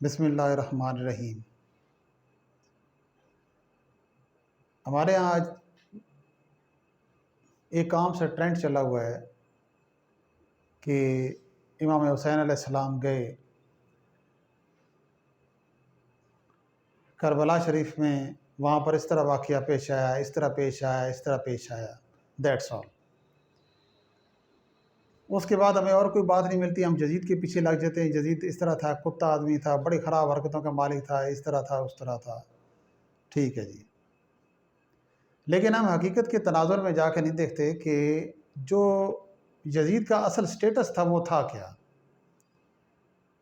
بسم اللہ الرحمن الرحیم۔ ہمارے ہاں آج ایک عام سے ٹرینڈ چلا ہوا ہے کہ امام حسین علیہ السلام گئے کربلا شریف میں، وہاں پر اس طرح واقعہ پیش آیا، اس طرح پیش آیا، اس طرح پیش آیا، دیٹس آل۔ اس کے بعد ہمیں اور کوئی بات نہیں ملتی، ہم جزید کے پیچھے لگ جاتے ہیں۔ جزید اس طرح تھا، کتا آدمی تھا، بڑی خراب حرکتوں کا مالک تھا، اس طرح تھا، اس طرح تھا، ٹھیک ہے جی۔ لیکن ہم حقیقت کے تناظر میں جا کے نہیں دیکھتے کہ جو یزید کا اصل سٹیٹس تھا وہ تھا کیا۔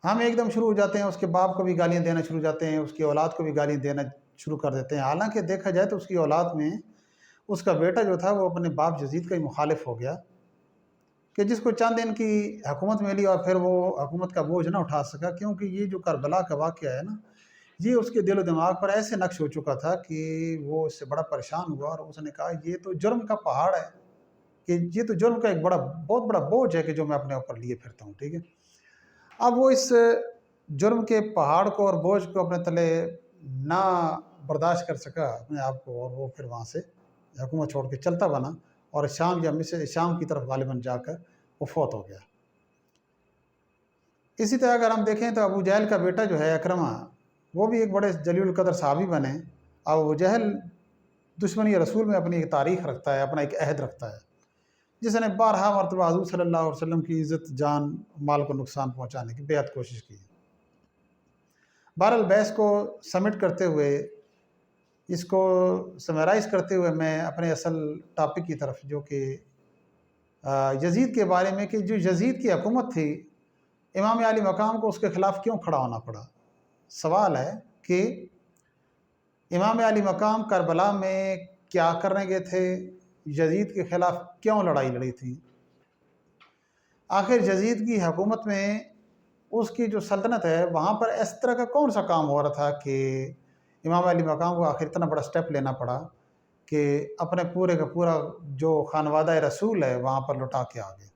ہم ایک دم شروع ہو جاتے ہیں، اس کے باپ کو بھی گالیاں دینا شروع ہو جاتے ہیں، اس کی اولاد کو بھی گالیاں دینا شروع کر دیتے ہیں۔ حالانکہ دیکھا جائے تو اس کی اولاد میں اس کا بیٹا جو تھا وہ اپنے باپ یزید کا ہی مخالف ہو گیا، کہ جس کو چند دن کی حکومت ملی اور پھر وہ حکومت کا بوجھ نہ اٹھا سکا، کیونکہ یہ جو کربلا کا واقعہ ہے نا، یہ اس کے دل و دماغ پر ایسے نقش ہو چکا تھا کہ وہ اس سے بڑا پریشان ہوا، اور اس نے کہا یہ تو جرم کا پہاڑ ہے، کہ یہ تو جرم کا ایک بہت بڑا بوجھ ہے کہ جو میں اپنے اوپر لیے پھرتا ہوں، ٹھیک ہے۔ اب وہ اس جرم کے پہاڑ کو اور بوجھ کو اپنے تلے نہ برداشت کر سکا اپنے آپ کو، اور وہ پھر وہاں سے حکومت چھوڑ کے چلتا بنا، اور شام یا مصر شام کی طرف غالباً جا کر وہ فوت ہو گیا۔ اسی طرح اگر ہم دیکھیں تو ابو جہل کا بیٹا جو ہے اکرمہ، وہ بھی ایک بڑے جلیل القدر صحابی بنے۔ ابو جہل دشمنی رسول میں اپنی ایک تاریخ رکھتا ہے، اپنا ایک عہد رکھتا ہے، جس نے بارہا مرتبہ حضور صلی اللہ علیہ وسلم کی عزت، جان، مال کو نقصان پہنچانے کی بے حد کوشش کی۔ بہرحال بحث کو سمٹ کرتے ہوئے، اس کو سمیرائز کرتے ہوئے، میں اپنے اصل ٹاپک کی طرف، جو کہ یزید کے بارے میں، کہ جو یزید کی حکومت تھی، امام علی مقام کو اس کے خلاف کیوں کھڑا ہونا پڑا۔ سوال ہے کہ امام علی مقام کربلا میں کیا کرنے گئے تھے، یزید کے خلاف کیوں لڑائی لڑی تھی۔ آخر یزید کی حکومت میں اس کی جو سلطنت ہے، وہاں پر اس طرح کا کون سا کام ہو رہا تھا کہ امام علی مقام کو آخر اتنا بڑا سٹیپ لینا پڑا کہ اپنے پورے کا پورا جو خانوادہ رسول ہے وہاں پر لٹا کے آ گئے،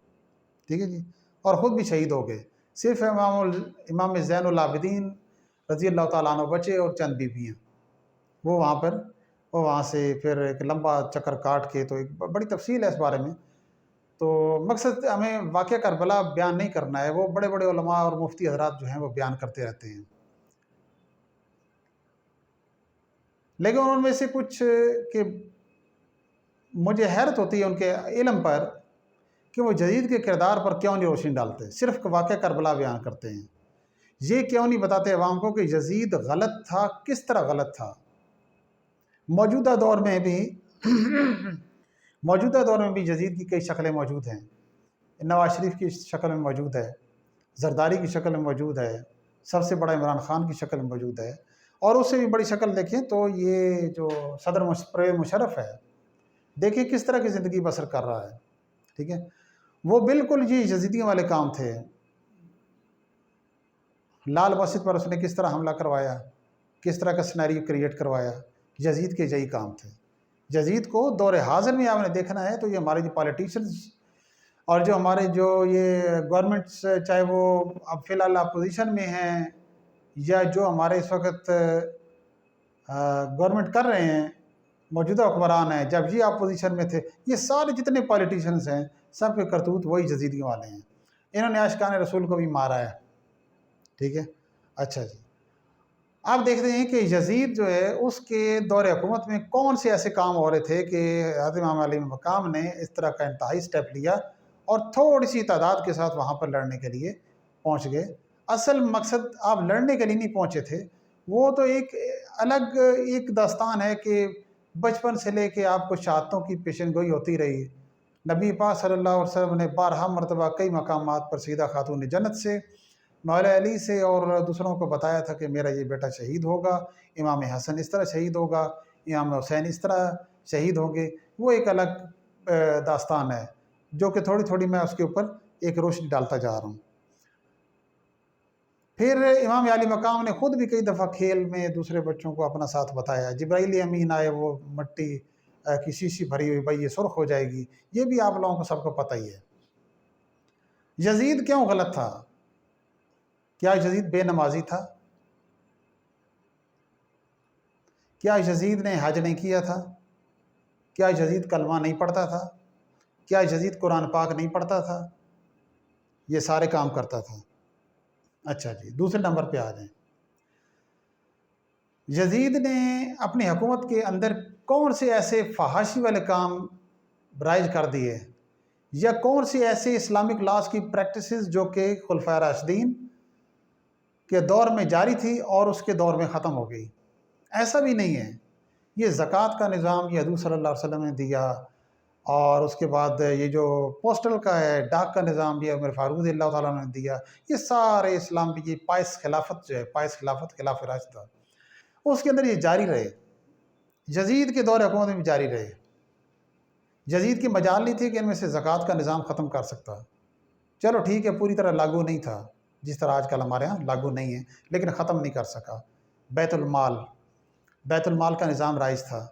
ٹھیک ہے جی، اور خود بھی شہید ہو گئے۔ صرف امام زین العابدین رضی اللہ تعالیٰ عنہ بچے، اور چند بیویاں، وہ وہاں سے پھر ایک لمبا چکر کاٹ کے، تو ایک بڑی تفصیل ہے اس بارے میں۔ تو مقصد ہمیں واقعہ کربلا بیان نہیں کرنا ہے، وہ بڑے بڑے علماء اور مفتی حضرات جو ہیں وہ بیان کرتے رہتے ہیں، لیکن ان میں سے کچھ کہ مجھے حیرت ہوتی ہے ان کے علم پر، کہ وہ جدید کے کردار پر کیوں نہیں روشنی ڈالتے، صرف واقعہ کربلا بیان کرتے ہیں۔ یہ کیوں نہیں بتاتے عوام کو کہ یزید غلط تھا، کس طرح غلط تھا۔ موجودہ دور میں بھی یزید کی کئی شکلیں موجود ہیں۔ نواز شریف کی شکل میں موجود ہے، زرداری کی شکل میں موجود ہے، سب سے بڑا عمران خان کی شکل میں موجود ہے، اور اس سے بھی بڑی شکل دیکھیں تو یہ جو صدر پرویز مشرف ہے، دیکھیں کس طرح کی زندگی بسر کر رہا ہے، ٹھیک ہے۔ وہ بالکل یہ یزیدیوں والے کام تھے۔ لال مسجد پر اس نے کس طرح حملہ کروایا، کس طرح کا سینیریو کریٹ کروایا، یزید کے یہی کام تھے۔ یزید کو دور حاضر میں آپ نے دیکھنا ہے تو یہ ہمارے جو پالیٹیشنز اور جو ہمارے جو یہ گورنمنٹس، چاہے وہ اب فی الحال اپوزیشن میں ہیں، یا جو ہمارے اس وقت گورنمنٹ کر رہے ہیں، موجودہ حکمران ہیں، جب یہ اپوزیشن میں تھے، یہ سارے جتنے پالیٹیشنز ہیں، سب کے کرتوت وہی یزیدیوں والے ہیں۔ انہوں نے عاشقان رسول کو بھی مارا ہے، ٹھیک ہے۔ اچھا جی، آپ دیکھتے ہیں کہ یزید جو ہے، اس کے دور حکومت میں کون سے ایسے کام ہو رہے تھے کہ حضرت امام علی مقام نے اس طرح کا انتہائی سٹیپ لیا، اور تھوڑی سی تعداد کے ساتھ وہاں پر لڑنے کے لیے پہنچ گئے۔ اصل مقصد آپ لڑنے کے لیے نہیں پہنچے تھے، وہ تو ایک الگ ایک داستان ہے کہ بچپن سے لے کے آپ کو شہادتوں کی پیشن گوئی ہوتی رہی۔ نبی پاک صلی اللہ علیہ وسلم نے بارہا مرتبہ کئی مقامات پر سیدہ خاتون جنت سے، مولا علی سے اور دوسروں کو بتایا تھا کہ میرا یہ بیٹا شہید ہوگا، امام حسن اس طرح شہید ہوگا، امام حسین اس طرح شہید ہوں گے۔ وہ ایک الگ داستان ہے، جو کہ تھوڑی تھوڑی میں اس کے اوپر ایک روشنی ڈالتا جا رہا ہوں۔ پھر امام علی مقام نے خود بھی کئی دفعہ کھیل میں دوسرے بچوں کو اپنا ساتھ بتایا۔ جبرائیل امین آئے، وہ مٹی کی شیشی بھری ہوئی، بھائی یہ سرخ ہو جائے گی، یہ بھی آپ لوگوں کو سب کو پتہ ہی ہے۔ یزید کیوں غلط تھا؟ کیا یزید بے نمازی تھا؟ کیا یزید نے حج نہیں کیا تھا؟ کیا یزید کلمہ نہیں پڑھتا تھا؟ کیا یزید قرآن پاک نہیں پڑھتا تھا؟ یہ سارے کام کرتا تھا۔ اچھا جی، دوسرے نمبر پہ آ جائیں۔ یزید نے اپنی حکومت کے اندر کون سے ایسے فحاشی والے کام رائج کر دیے، یا کون سی ایسے اسلامک لاز کی پریکٹسز جو کہ خلفائے راشدین کے دور میں جاری تھی اور اس کے دور میں ختم ہو گئی؟ ایسا بھی نہیں ہے۔ یہ زکوٰۃ کا نظام یہ حضور صلی اللہ علیہ وسلم نے دیا، اور اس کے بعد یہ جو پوسٹل کا ہے، ڈاک کا نظام یہ عمر فاروق رضی اللہ تعالیٰ نے دیا۔ یہ سارے اسلام کی پائس خلافت جو ہے، پائس خلافت، خلاف راشدہ، اس کے اندر یہ جاری رہے، یزید کے دور حکومت میں جاری رہے۔ یزید کی مجال نہیں تھی کہ ان میں سے زکوٰۃ کا نظام ختم کر سکتا۔ چلو ٹھیک ہے، پوری طرح لاگو نہیں تھا جس طرح آج کل ہمارے ہاں لاگو نہیں ہے، لیکن ختم نہیں کر سکا۔ بیت المال کا نظام رائج تھا۔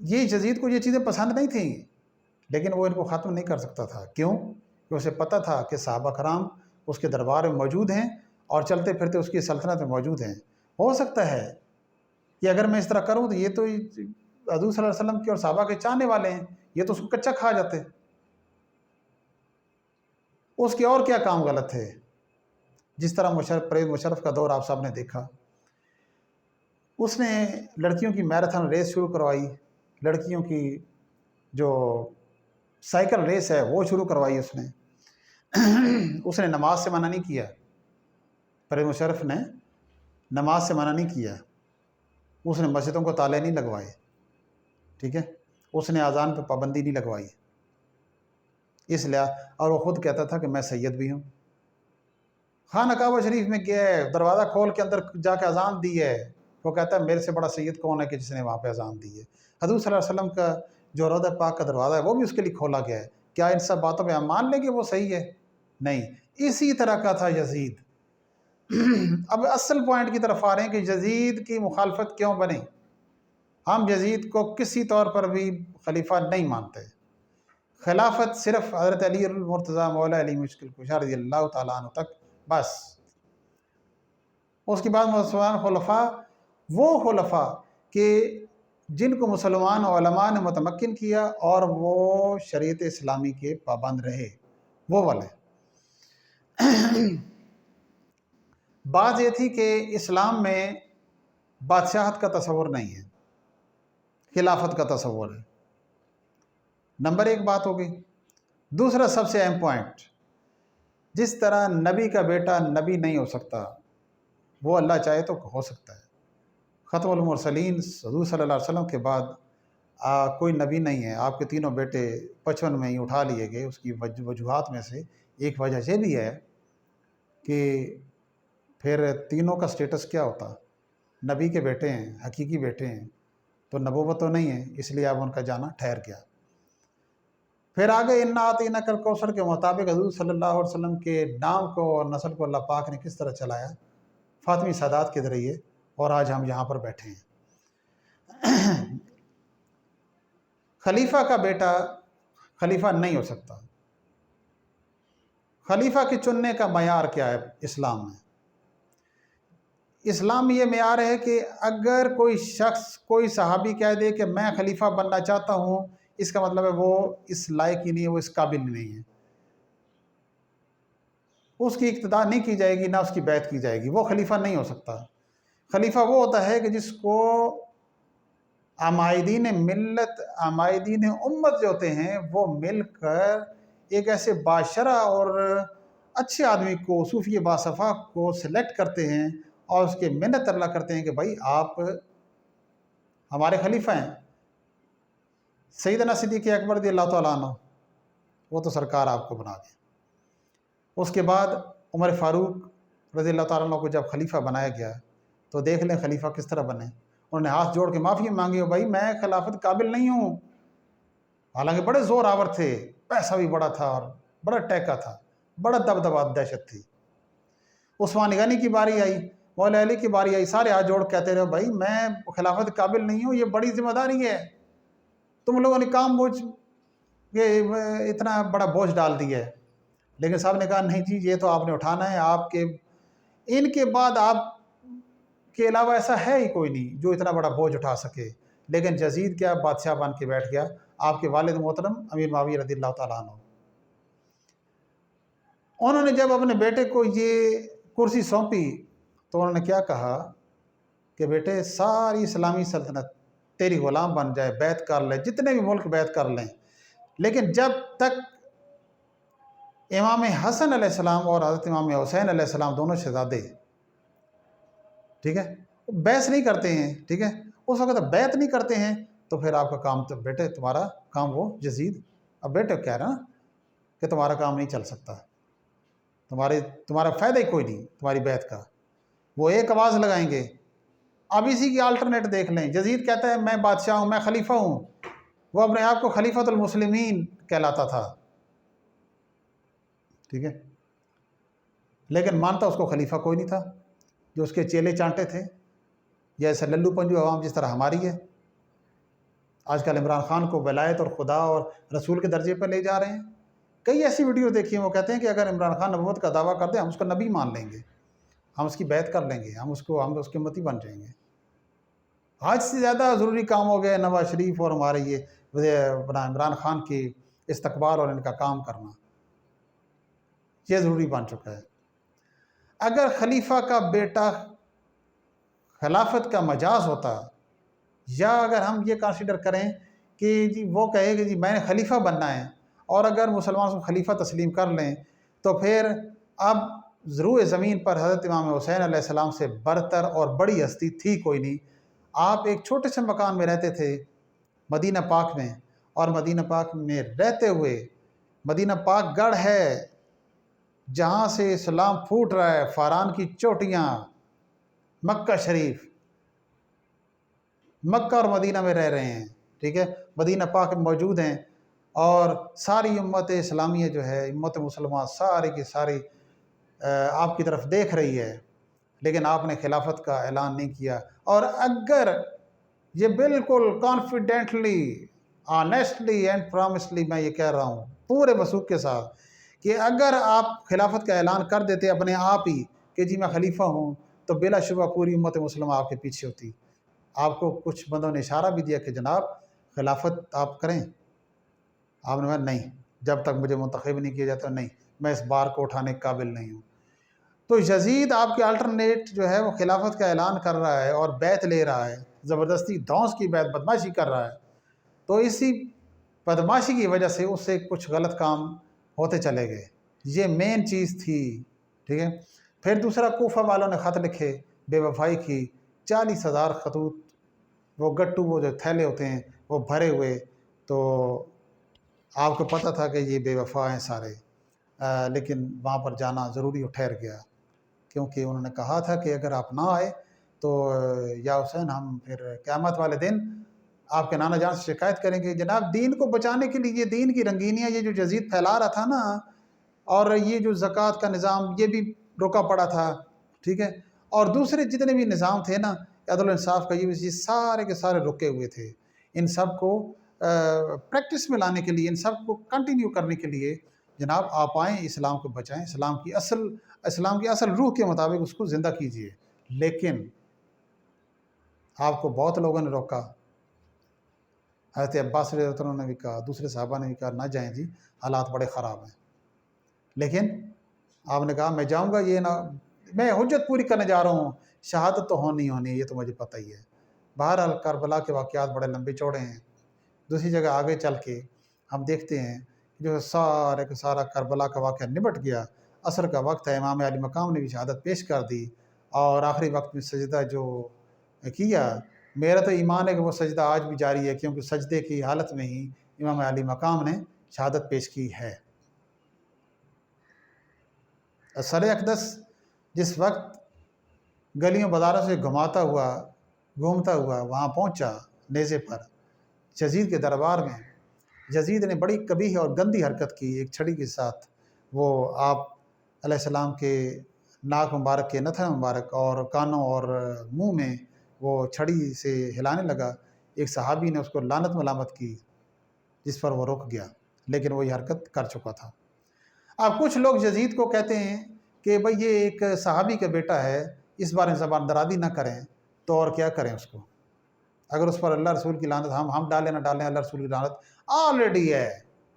یہ یزید کو یہ چیزیں پسند نہیں تھیں، لیکن وہ ان کو ختم نہیں کر سکتا تھا۔ کیوں؟ کہ اسے پتہ تھا کہ صحابہ کرام اس کے دربار میں موجود ہیں اور چلتے پھرتے اس کی سلطنت میں موجود ہیں۔ ہو سکتا ہے کہ اگر میں اس طرح کروں تو یہ تو حضور صلی اللہ علیہ وسلم کے اور صحابہ کے چاہنے والے ہیں، یہ تو اس کو کچا کھا جاتے۔ اس کے اور کیا کام غلط تھے؟ جس طرح پرویز مشرف کا دور آپ صاحب نے دیکھا، اس نے لڑکیوں کی میراتھن ریس شروع کروائی، لڑکیوں کی جو سائیکل ریس ہے وہ شروع کروائی اس نے نماز سے منع نہیں کیا۔ پرویز مشرف نے نماز سے منع نہیں کیا، اس نے مسجدوں کو تالے نہیں لگوائے، ٹھیک ہے، اس نے اذان پہ پابندی نہیں لگوائی، اس لیے، اور وہ خود کہتا تھا کہ میں سید بھی ہوں۔ خانہ کعبہ شریف میں گیا ہے، دروازہ کھول کے اندر جا کے اذان دی ہے، وہ کہتا ہے میرے سے بڑا سید کون ہے کہ جس نے وہاں پہ اذان دی ہے۔ حضور صلی اللہ علیہ وسلم کا جو روضہ پاک کا دروازہ ہے وہ بھی اس کے لیے کھولا گیا ہے۔ کیا ان سب باتوں پہ ہم مان لیں کہ وہ صحیح ہے؟ نہیں۔ اسی طرح کا تھا یزید۔ اب اصل پوائنٹ کی طرف آ رہے ہیں کہ یزید کی مخالفت کیوں بنے؟ ہم یزید کو کسی طور پر بھی خلیفہ نہیں مانتے۔ خلافت صرف حضرت علی المرتضیٰ مولا علی مشکل کشا رضی اللہ تعالیٰ عنہ تک، بس۔ اس کے بعد مسلمان خلفاء وہ خلفاء کہ جن کو مسلمان علماء نے متمکن کیا اور وہ شریعت اسلامی کے پابند رہے، وہ والے۔ بات یہ تھی کہ اسلام میں بادشاہت کا تصور نہیں ہے، خلافت کا تصور ہے۔ نمبر ایک بات ہو گئی۔ دوسرا سب سے اہم پوائنٹ، جس طرح نبی کا بیٹا نبی نہیں ہو سکتا، وہ اللہ چاہے تو ہو سکتا ہے۔ ختم المرسلین حضور صلی اللہ علیہ وسلم کے بعد کوئی نبی نہیں ہے۔ آپ کے تینوں بیٹے 55 میں ہی اٹھا لیے گئے۔ اس کی وجوہات میں سے ایک وجہ یہ بھی ہے کہ پھر تینوں کا سٹیٹس کیا ہوتا؟ نبی کے بیٹے ہیں، حقیقی بیٹے ہیں، تو نبوت تو نہیں ہے، اس لیے اب ان کا جانا ٹھہر گیا۔ پھر آگے انا اعطیناک الکوثر کے مطابق حضور صلی اللہ علیہ وسلم کے نام کو اور نسل کو اللہ پاک نے کس طرح چلایا؟ فاطمی سادات کے ذریعے، اور آج ہم یہاں پر بیٹھے ہیں۔ خلیفہ کا بیٹا خلیفہ نہیں ہو سکتا۔ خلیفہ کے چننے کا معیار کیا ہے اسلام میں؟ اسلام میں یہ معیار ہے کہ اگر کوئی شخص، کوئی صحابی کہہ دے کہ میں خلیفہ بننا چاہتا ہوں، اس کا مطلب ہے وہ اس لائق ہی نہیں ہے، وہ اس قابل ہی نہیں ہے۔ اس کی اقتداء نہیں کی جائے گی، نہ اس کی بیعت کی جائے گی، وہ خلیفہ نہیں ہو سکتا۔ خلیفہ وہ ہوتا ہے کہ جس کو عمائدین ملت، عمائدین امت جو ہوتے ہیں، وہ مل کر ایک ایسے باشرہ اور اچھے آدمی کو، صوفی باصفا کو سلیکٹ کرتے ہیں اور اس کے منت اللہ کرتے ہیں کہ بھائی آپ ہمارے خلیفہ ہیں۔ سیدنا صدیق اکبر رضی اللہ تعالیٰ عنہ، وہ تو سرکار آپ کو بنا دیں۔ اس کے بعد عمر فاروق رضی اللہ تعالیٰ عنہ کو جب خلیفہ بنایا گیا تو دیکھ لیں خلیفہ کس طرح بنے۔ انہوں نے ہاتھ جوڑ کے معافی مانگی، بھائی میں خلافت قابل نہیں ہوں۔ حالانکہ بڑے زور آور تھے، پیسہ بھی بڑا تھا اور بڑا ٹیکا تھا، بڑا دبدبا، دہشت تھی۔ عثمان غنی کی باری آئی، مولا علی کی باری آئی، سارے ہاتھ جوڑ کہتے رہے بھائی میں خلافت قابل نہیں ہوں، یہ بڑی ذمہ داری ہے، تم لوگوں نے کام بوجھ یہ اتنا بڑا بوجھ ڈال دیا ہے۔ لیکن صاحب نے کہا نہیں جی، یہ تو آپ نے اٹھانا ہے، آپ کے ان کے بعد آپ کے علاوہ ایسا ہے ہی کوئی نہیں جو اتنا بڑا بوجھ اٹھا سکے، لیکن یزید کیا بادشاہ بن کے بیٹھ گیا، آپ کے والد محترم امیر معاویہ رضی اللہ تعالیٰ عنہ۔ انہوں نے جب اپنے بیٹے کو یہ کرسی سونپی تو انہوں نے کیا کہا کہ بیٹے ساری اسلامی سلطنت تیری غلام بن جائے، بیعت کر لے، جتنے بھی ملک بیعت کر لیں، لیکن جب تک امام حسن علیہ السلام اور حضرت امام حسین علیہ السلام دونوں شہزادے، ٹھیک ہے، بیعت نہیں کرتے ہیں، ٹھیک ہے، اس وقت بیعت نہیں کرتے ہیں تو پھر آپ کا کام تو بیٹے تمہارا کام وہ یزید، اب بیٹے کہہ رہا کہ تمہارا کام نہیں چل سکتا، تمہارا فائدہ ہی کوئی نہیں تمہاری بیعت کا۔ وہ ایک آواز لگائیں گے۔ اب اسی کی آلٹرنیٹ دیکھ لیں، یزید کہتا ہے میں بادشاہ ہوں، میں خلیفہ ہوں، وہ اپنے آپ کو خلیفۃ المسلمین کہلاتا تھا، ٹھیک ہے، لیکن مانتا اس کو خلیفہ کوئی نہیں تھا، جو اس کے چیلے چانٹے تھے، یا ایسا للو پنجو عوام جس طرح ہماری ہے۔ آج کل عمران خان کو ولایت اور خدا اور رسول کے درجے پر لے جا رہے ہیں۔ کئی ایسی ویڈیو دیکھی ہیں، وہ کہتے ہیں کہ اگر عمران خان نبوت کا دعویٰ کرتے ہیں ہم اس کو نبی مان لیں گے، ہم اس کی بیعت کر لیں گے، ہم اس کے امتی بن جائیں گے۔ آج سے زیادہ ضروری کام ہو گیا نواز شریف اور ہمارے یہ عمران خان کی استقبال اور ان کا کام کرنا، یہ ضروری بن چکا ہے۔ اگر خلیفہ کا بیٹا خلافت کا مجاز ہوتا، یا اگر ہم یہ کنسیڈر کریں کہ جی وہ کہے کہ جی میں نے خلیفہ بننا ہے، اور اگر مسلمان کو خلیفہ تسلیم کر لیں تو پھر اب ضرور زمین پر حضرت امام حسین علیہ السلام سے برتر اور بڑی ہستی تھی کوئی نہیں۔ آپ ایک چھوٹے سے مکان میں رہتے تھے مدینہ پاک میں، اور مدینہ پاک میں رہتے ہوئے، مدینہ پاک گڑھ ہے جہاں سے اسلام پھوٹ رہا ہے، فاران کی چوٹیاں، مکہ شریف، مکہ اور مدینہ میں رہ رہے ہیں، ٹھیک ہے، مدینہ پاک میں موجود ہیں، اور ساری امت اسلامیہ جو ہے، امت مسلمہ ساری کی ساری آپ کی طرف دیکھ رہی ہے، لیکن آپ نے خلافت کا اعلان نہیں کیا۔ اور اگر یہ بالکل کانفیڈنٹلی، آنیسٹلی اینڈ پرامسلی میں یہ کہہ رہا ہوں پورے وثوق کے ساتھ کہ اگر آپ خلافت کا اعلان کر دیتے اپنے آپ ہی کہ جی میں خلیفہ ہوں، تو بلا شبہ پوری امت مسلمہ آپ کے پیچھے ہوتی۔ آپ کو کچھ بندوں نے اشارہ بھی دیا کہ جناب خلافت آپ کریں، آپ نے کہا نہیں، جب تک مجھے منتخب نہیں کیا جاتا نہیں، میں اس بار کو اٹھانے کے قابل نہیں ہوں۔ تو یزید آپ کے الٹرنیٹ جو ہے وہ خلافت کا اعلان کر رہا ہے اور بیعت لے رہا ہے، زبردستی دھونس کی بیعت، بدماشی کر رہا ہے، تو اسی بدماشی کی وجہ سے اس سے کچھ غلط کام ہوتے چلے گئے۔ یہ مین چیز تھی، ٹھیک ہے۔ پھر دوسرا، کوفہ والوں نے خط لکھے، بے وفائی کی، 40,000 خطوط، وہ گٹو، وہ جو تھیلے ہوتے ہیں وہ بھرے ہوئے، تو آپ کو پتہ تھا کہ یہ بے وفا ہیں سارے، لیکن وہاں پر جانا ضروری ٹھہر گیا، کیونکہ انہوں نے کہا تھا کہ اگر آپ نہ آئے تو یا حسین ہم پھر قیامت والے دن آپ کے نانا جان سے شکایت کریں گے۔ جناب دین کو بچانے کے لیے یہ دین کی رنگینیاں، یہ جو یزید پھیلا رہا تھا نا، اور یہ جو زکوٰۃ کا نظام یہ بھی رکا پڑا تھا، ٹھیک ہے، اور دوسرے جتنے بھی نظام تھے نا، عدل و انصاف کا، یہ سارے کے سارے رکے ہوئے تھے۔ ان سب کو پریکٹس میں لانے کے لیے، ان سب کو کنٹینیو کرنے کے لیے جناب آپ آئیں، اسلام کو بچائیں، اسلام کی اصل روح کے مطابق اس کو زندہ کیجئے۔ لیکن آپ کو بہت لوگوں نے روکا، حضرت عباس رضی اللہ عنہ نے بھی کہا، دوسرے صحابہ نے بھی کہا نہ جائیں جی، حالات بڑے خراب ہیں، لیکن آپ نے کہا میں جاؤں گا، یہ نہ، میں حجت پوری کرنے جا رہا ہوں، شہادت تو ہونی ہے، یہ تو مجھے پتہ ہی ہے۔ بہرحال کربلا کے واقعات بڑے لمبے چوڑے ہیں، دوسری جگہ آگے چل کے ہم دیکھتے ہیں جو سارے کا سارا کربلا کا واقعہ نمٹ گیا، عصر کا وقت ہے، امام علی مقام نے بھی شہادت پیش کر دی، اور آخری وقت میں سجدہ جو کیا، میرا تو ایمان ہے کہ وہ سجدہ آج بھی جاری ہے، کیونکہ سجدے کی حالت میں ہی امام علی مقام نے شہادت پیش کی ہے۔ سر اقدس جس وقت گلیوں بازاروں سے گھومتا ہوا وہاں پہنچا نیزے پر یزید کے دربار میں، یزید نے بڑی قبیح اور گندی حرکت کی، ایک چھڑی کے ساتھ وہ آپ علیہ السلام کے ناک مبارک کے نتن مبارک اور کانوں اور منہ میں وہ چھڑی سے ہلانے لگا۔ ایک صحابی نے اس کو لعنت ملامت کی، جس پر وہ رک گیا، لیکن وہ یہ حرکت کر چکا تھا۔ اب کچھ لوگ یزید کو کہتے ہیں کہ بھئی یہ ایک صحابی کا بیٹا ہے، اس بارے میں زبان درازی نہ کریں تو اور کیا کریں اس کو؟ اگر اس پر اللہ رسول کی لعنت ہم ڈالیں نہ ڈالیں، اللہ رسول کی لعنت آلریڈی ہے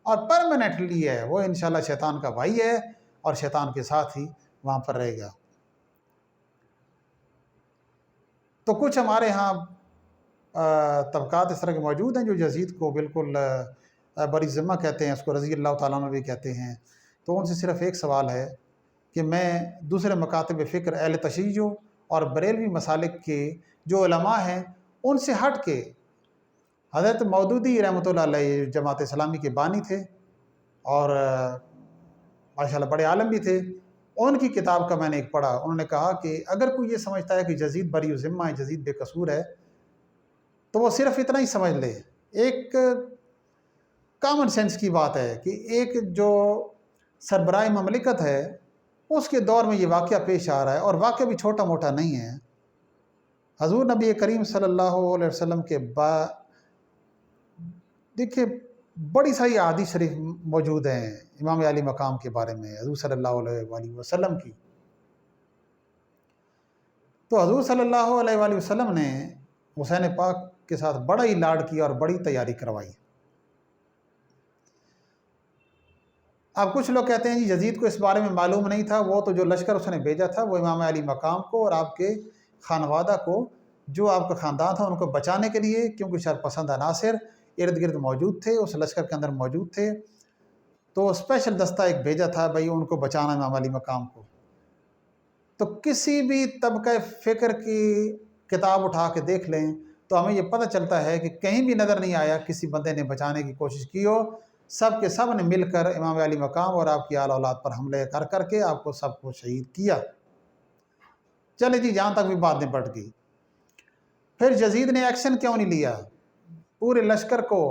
اور پرماننٹلی ہے، وہ انشاءاللہ شیطان کا بھائی ہے اور شیطان کے ساتھ ہی وہاں پر رہے گا۔ تو کچھ ہمارے ہاں طبقات اس طرح کے موجود ہیں جو یزید کو بالکل بری ذمہ کہتے ہیں، اس کو رضی اللہ تعالیٰ عنہ بھی کہتے ہیں۔ تو ان سے صرف ایک سوال ہے کہ میں دوسرے مکاتب فکر اہل تشیع اور بریلوی مسالک کے جو علماء ہیں ان سے ہٹ کے، حضرت مودودی رحمۃ اللہ علیہ جماعت اسلامی کے بانی تھے اور ماشاءاللہ بڑے عالم بھی تھے، ان کی کتاب کا میں نے ایک پڑھا، انہوں نے کہا کہ اگر کوئی یہ سمجھتا ہے کہ یزید بری ذمہ ہے، یزید بے قصور ہے، تو وہ صرف اتنا ہی سمجھ لے، ایک کامن سینس کی بات ہے کہ ایک جو سربراہ مملکت ہے اس کے دور میں یہ واقعہ پیش آ رہا ہے، اور واقعہ بھی چھوٹا موٹا نہیں ہے۔ حضور نبی کریم صلی اللہ علیہ وسلم کے بعد دیکھیں بڑی ساری احادیث شریف موجود ہیں امام علی مقام کے بارے میں، حضور صلی اللہ علیہ وآلہ وسلم کی۔ تو حضور صلی اللہ علیہ وآلہ وسلم نے حسین پاک کے ساتھ بڑا ہی لاڈ کیا اور بڑی تیاری کروائی۔ اب کچھ لوگ کہتے ہیں جی یزید کو اس بارے میں معلوم نہیں تھا، وہ تو جو لشکر اس نے بھیجا تھا وہ امام علی مقام کو اور آپ کے خانوادہ کو، جو آپ کا خاندان تھا، ان کو بچانے کے لیے، کیونکہ شرپسند عناصر ارد گرد موجود تھے، اس لشکر کے اندر موجود تھے، تو اسپیشل دستہ ایک بھیجا تھا بھائی ان کو بچانا امام علی مقام کو۔ تو کسی بھی طبقہ فکر کی کتاب اٹھا کے دیکھ لیں تو ہمیں یہ پتہ چلتا ہے کہ کہیں بھی نظر نہیں آیا کسی بندے نے بچانے کی کوشش کی ہو، سب کے سب نے مل کر امام علی مقام اور آپ کی آل اولاد پر حملے کر کر کے آپ کو سب کو شہید کیا۔ چلے جی جہاں تک بھی بات نپٹ گئی۔ پھر یزید نے ایکشن کیوں نہیں لیا؟ پورے لشکر کو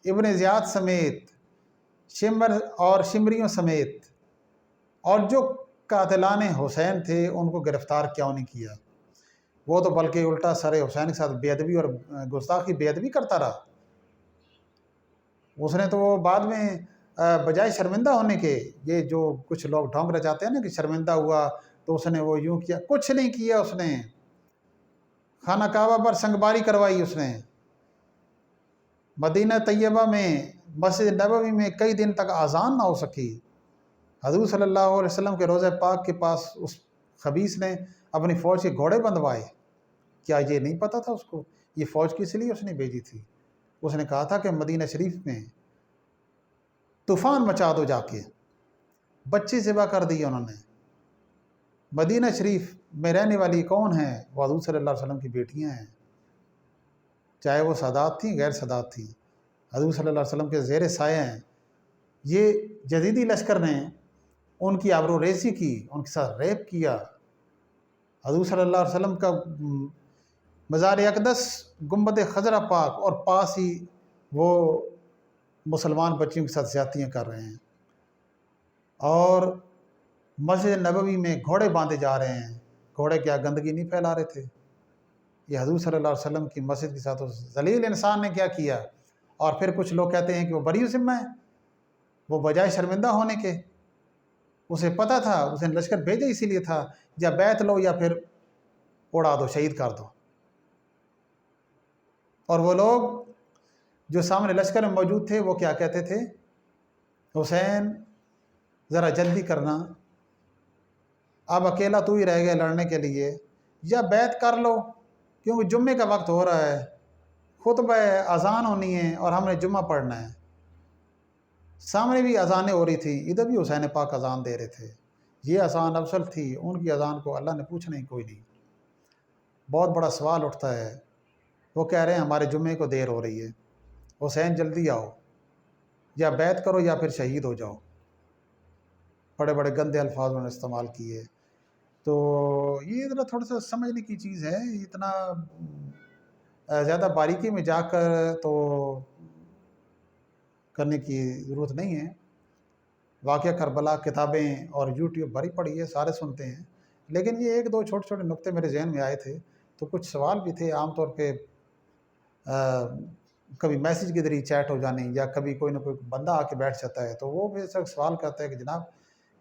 ابن زیاد سمیت، شمر اور شمریوں سمیت، اور جو قاتلان حسین تھے ان کو گرفتار کیوں نہیں کیا؟ وہ تو بلکہ الٹا سر حسین کے ساتھ بے ادبی اور گستاخی بے ادبی کرتا رہا۔ اس نے تو وہ بعد میں بجائے شرمندہ ہونے کے، یہ جو کچھ لوگ ڈھونگ رچاتے ہیں نا کہ شرمندہ ہوا تو اس نے وہ یوں کیا، کچھ نہیں کیا اس نے۔ خانہ کعبہ پر سنگباری کروائی اس نے، مدینہ طیبہ میں مسجد نبوی میں کئی دن تک اذان نہ ہو سکی، حضور صلی اللہ علیہ وسلم کے روضہ پاک کے پاس اس خبیث نے اپنی فوج کے گھوڑے بندھوائے۔ کیا یہ نہیں پتا تھا اس کو یہ فوج کس لیے اس نے بھیجی تھی؟ اس نے کہا تھا کہ مدینہ شریف میں طوفان مچا دو، جا کے بچے ذبح کر دیے انہوں نے۔ مدینہ شریف میں رہنے والی کون ہیں؟ وہ حضور صلی اللہ علیہ وسلم کی بیٹیاں ہیں، چاہے وہ سادات تھیں غیر سادات تھیں، حضور صلی اللہ علیہ وسلم کے زیر سایہ ہیں۔ یہ جدیدی لشکر نے ان کی آبرو ریزی کی، ان کے ساتھ ریپ کیا۔ حضور صلی اللہ علیہ وسلم کا مزار اقدس، گنبد خضرہ پاک، اور پاس ہی وہ مسلمان بچیوں کے ساتھ زیادتیاں کر رہے ہیں، اور مسجد نبوی میں گھوڑے باندھے جا رہے ہیں۔ گھوڑے کیا گندگی نہیں پھیلا رہے تھے؟ یہ حضور صلی اللہ علیہ وسلم کی مسجد کے ساتھ اس ذلیل انسان نے کیا کیا؟ اور پھر کچھ لوگ کہتے ہیں کہ وہ بری ذمہ ہے، وہ بجائے شرمندہ ہونے کے، اسے پتہ تھا، اس نے لشکر بھیجا اسی لیے تھا، یا بیعت لو یا پھر اڑا دو، شہید کر دو۔ اور وہ لوگ جو سامنے لشکر میں موجود تھے وہ کیا کہتے تھے؟ حسین ذرا جلدی کرنا، اب اکیلا تو ہی رہ گیا لڑنے کے لیے، یا بیعت کر لو کیونکہ جمعے کا وقت ہو رہا ہے، خطبہ ہے، اذان ہونی ہے اور ہم نے جمعہ پڑھنا ہے۔ سامنے بھی اذانیں ہو رہی تھیں، ادھر بھی حسین پاک اذان دے رہے تھے۔ یہ اذان افضل تھی، ان کی اذان کو اللہ نے پوچھنا ہی کوئی نہیں۔ بہت بڑا سوال اٹھتا ہے، وہ کہہ رہے ہیں ہمارے جمعے کو دیر ہو رہی ہے، حسین جلدی آؤ، یا بیعت کرو یا پھر شہید ہو جاؤ۔ بڑے بڑے گندے الفاظ انہوں نے استعمال کیے۔ تو یہ ذرا تھوڑا سا سمجھنے کی چیز ہے، اتنا زیادہ باریکی میں جا کر تو کرنے کی ضرورت نہیں ہے۔ واقعہ کربلا کتابیں اور یوٹیوب بھری پڑی ہے، سارے سنتے ہیں، لیکن یہ ایک دو چھوٹے چھوٹے نقطے میرے ذہن میں آئے تھے، تو کچھ سوال بھی تھے۔ عام طور پہ کبھی میسیج کے ذریعے چیٹ ہو جانے، یا کبھی کوئی نہ کوئی بندہ آ کے بیٹھ جاتا ہے، تو وہ بھی سوال کرتا ہے کہ جناب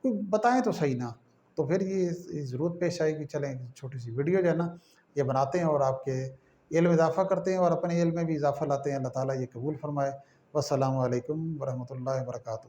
کوئی بتائیں تو صحیح نا، تو پھر یہ ضرورت پیش آئی کہ چلیں چھوٹی سی ویڈیو جو ہے نا یہ بناتے ہیں اور آپ کے علم اضافہ کرتے ہیں اور اپنے علم میں بھی اضافہ لاتے ہیں. اللہ تعالیٰ یہ قبول فرمائے. والسلام علیکم ورحمۃ اللہ وبرکاتہ.